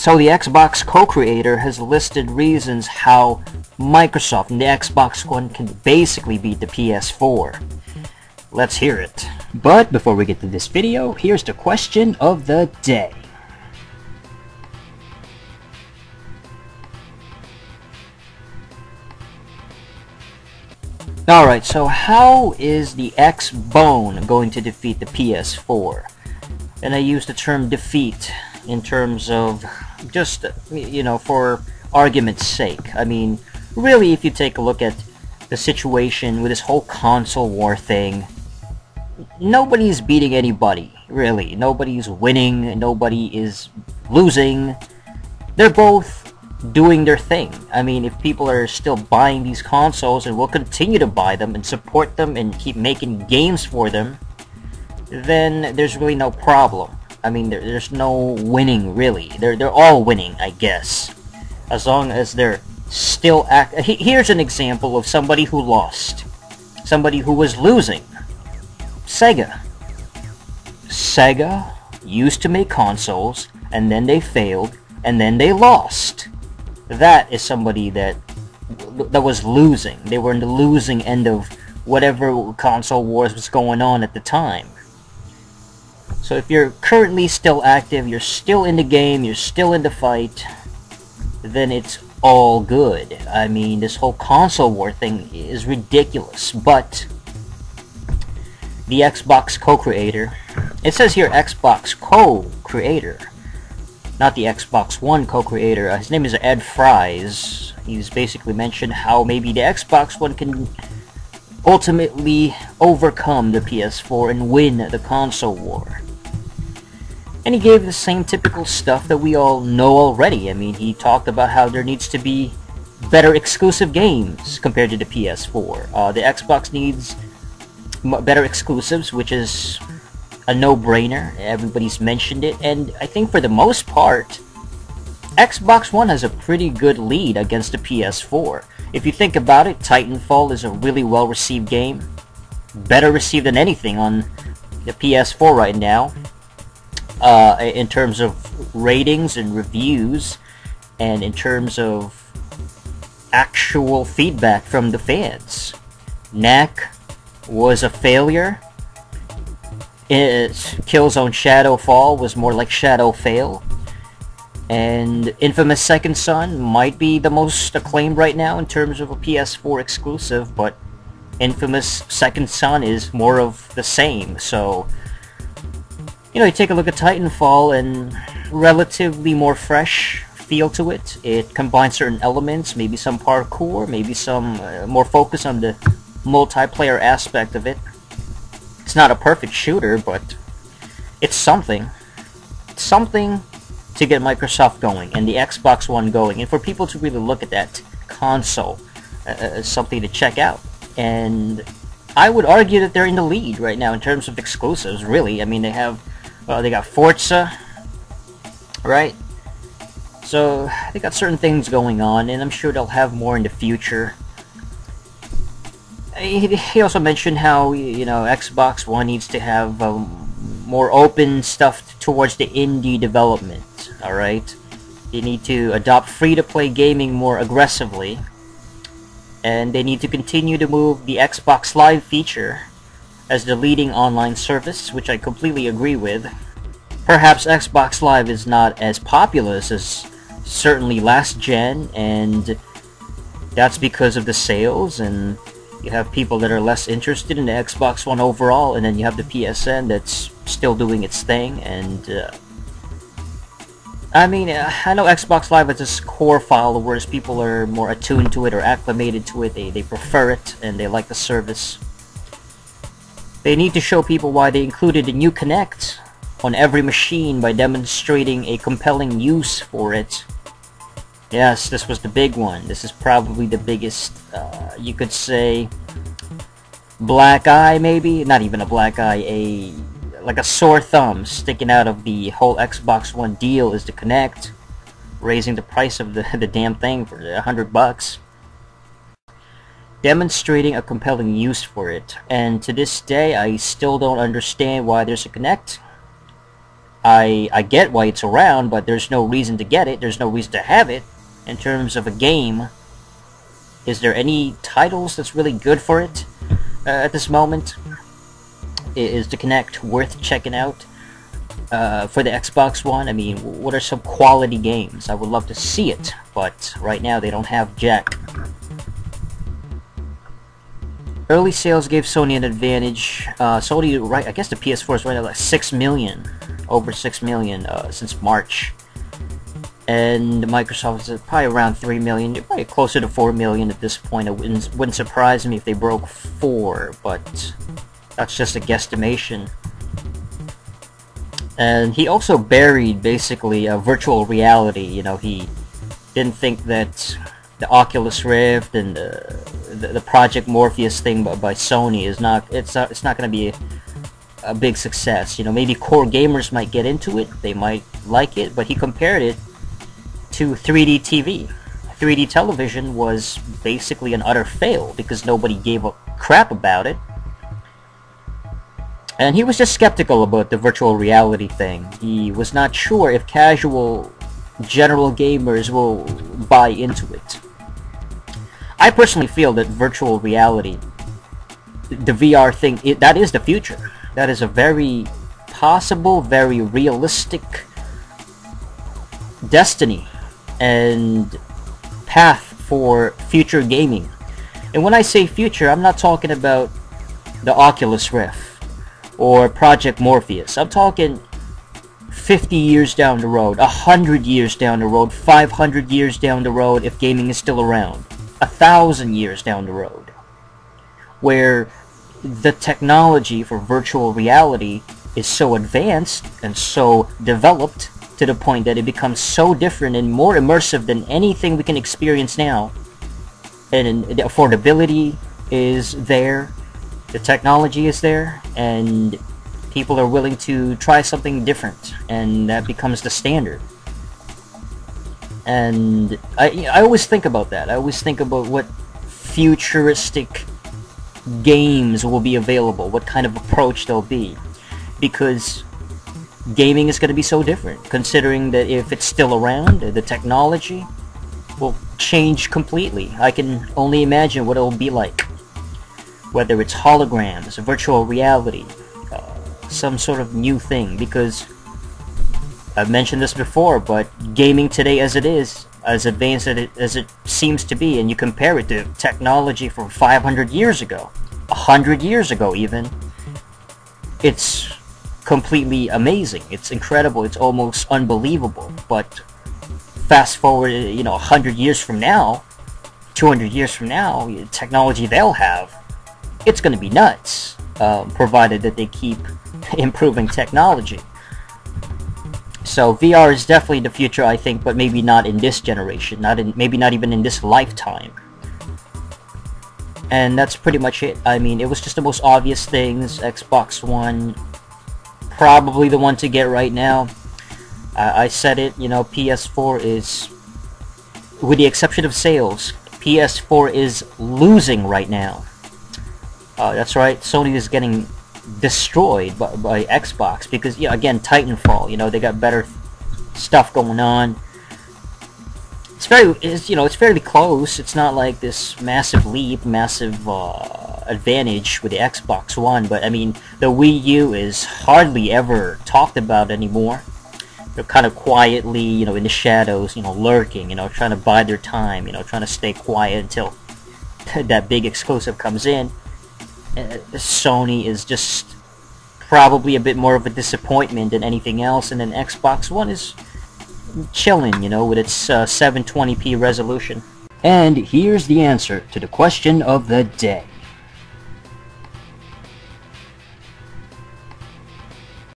So the Xbox co-creator has listed reasons how Microsoft and the Xbox One can basically beat the PS4. Let's hear it. But before we get to this video, here's the question of the day. Alright, so how is the X-Bone going to defeat the PS4? And I use the term defeat in terms of just, you know, for argument's sake. I mean, really, if you take a look at the situation with this whole console war thing, nobody's beating anybody, really. Nobody's winning, nobody is losing. They're both doing their thing. I mean, if people are still buying these consoles and will continue to buy them and support them and keep making games for them, then there's really no problem. I mean, there's no winning, really. They're all winning, I guess, as long as they're still Here's an example of somebody who lost, somebody who was losing. Sega used to make consoles, and then they failed, and then they lost. That is somebody that was losing. They were in the losing end of whatever console wars was going on at the time. So if you're currently still active, you're still in the game, you're still in the fight, then it's all good. I mean, this whole console war thing is ridiculous, but the Xbox co-creator, it says here Xbox co-creator, not the Xbox One co-creator. His name is Ed Fries. He's basically mentioned how maybe the Xbox One can ultimately overcome the PS4 and win the console war. And he gave the same typical stuff that we all know already. I mean, he talked about how there needs to be better exclusive games compared to the PS4. The Xbox needs better exclusives, which is a no-brainer. Everybody's mentioned it, and I think for the most part, Xbox One has a pretty good lead against the PS4. If you think about it, Titanfall is a really well-received game. Better received than anything on the PS4 right now. In terms of ratings and reviews, and in terms of actual feedback from the fans. Knack was a failure. Killzone Shadowfall was more like Shadow Fail. And Infamous Second Son might be the most acclaimed right now in terms of a PS4 exclusive, but Infamous Second Son is more of the same, so you know, you take a look at Titanfall and relatively more fresh feel to it. It combines certain elements, maybe some parkour, maybe some more focus on the multiplayer aspect of it. It's not a perfect shooter, but it's something. It's something to get Microsoft going and the Xbox One going, and for people to really look at that console as something to check out. And I would argue that they're in the lead right now in terms of exclusives, really. I mean, they got Forza, right? So they got certain things going on, and I'm sure they'll have more in the future. He also mentioned how, you know, Xbox One needs to have more open stuff towards the indie development, alright? They need to adopt free-to-play gaming more aggressively, and they need to continue to move the Xbox Live feature as the leading online service, which I completely agree with. Perhaps Xbox Live is not as populous as certainly last gen, and that's because of the sales, and you have people that are less interested in the Xbox One overall, and then you have the PSN that's still doing its thing. And I mean, I know Xbox Live has this core followers, people are more attuned to it or acclimated to it, they prefer it, and they like the service. They need to show people why they included the new Kinect on every machine by demonstrating a compelling use for it. Yes, this was the big one. This is probably the biggest, you could say, black eye maybe? Not even a black eye, like a sore thumb sticking out of the whole Xbox One deal is the Kinect, raising the price of the damn thing for $100. Demonstrating a compelling use for it, and to this day I still don't understand why there's a Kinect. I get why it's around, but there's no reason to get it. There's no reason to have it. In terms of a game, is there any titles that's really good for it at this moment? Is the Kinect worth checking out for the Xbox One? I mean, what are some quality games? I would love to see it, but right now they don't have jack. Early sales gave Sony an advantage. Sony, right? I guess the PS4 is right at like 6 million, over 6 million since March, and Microsoft is probably around 3 million, probably closer to 4 million at this point. It wouldn't surprise me if they broke 4, but that's just a guesstimation. And he also buried basically virtual reality. You know, he didn't think that the Oculus Rift and the Project Morpheus thing by Sony is not going to be a big success. You know, maybe core gamers might get into it, they might like it, but he compared it to 3D TV. 3D television was basically an utter fail because nobody gave a crap about it. And he was just skeptical about the virtual reality thing. He was not sure if casual, general gamers will buy into it. I personally feel that virtual reality, the VR thing, that is the future. That is a very possible, very realistic destiny and path for future gaming. And when I say future, I'm not talking about the Oculus Rift or Project Morpheus. I'm talking 50 years down the road, 100 years down the road, 500 years down the road if gaming is still around, 1,000 years down the road, where the technology for virtual reality is so advanced and so developed to the point that it becomes so different and more immersive than anything we can experience now. And the affordability is there, the technology is there, and people are willing to try something different, and that becomes the standard. And I always think about that. I always think about what futuristic games will be available, what kind of approach there'll be, because gaming is going to be so different, considering that if it's still around, the technology will change completely. I can only imagine what it'll be like, whether it's holograms, virtual reality, some sort of new thing, because I've mentioned this before, but gaming today as it is, as advanced as it seems to be, and you compare it to technology from 500 years ago, 100 years ago even, it's completely amazing, it's incredible, it's almost unbelievable. But fast forward, 100 years from now, 200 years from now, the technology they'll have, it's going to be nuts, provided that they keep improving technology. So VR is definitely the future, I think, but maybe not in this generation, maybe not even in this lifetime. And that's pretty much it. I mean, it was just the most obvious things. Xbox One, probably the one to get right now. I said it, PS4 is, with the exception of sales, PS4 is losing right now. That's right, Sony is getting destroyed by Xbox because, again, Titanfall, they got better stuff going on. It's fairly close. It's not like this massive leap, massive advantage with the Xbox One, but I mean, the Wii U is hardly ever talked about anymore. They're kind of quietly, in the shadows, lurking, trying to bide their time, trying to stay quiet until that big exclusive comes in. Sony is just probably a bit more of a disappointment than anything else, and then Xbox One is chilling, with its 720p resolution. And here's the answer to the question of the day.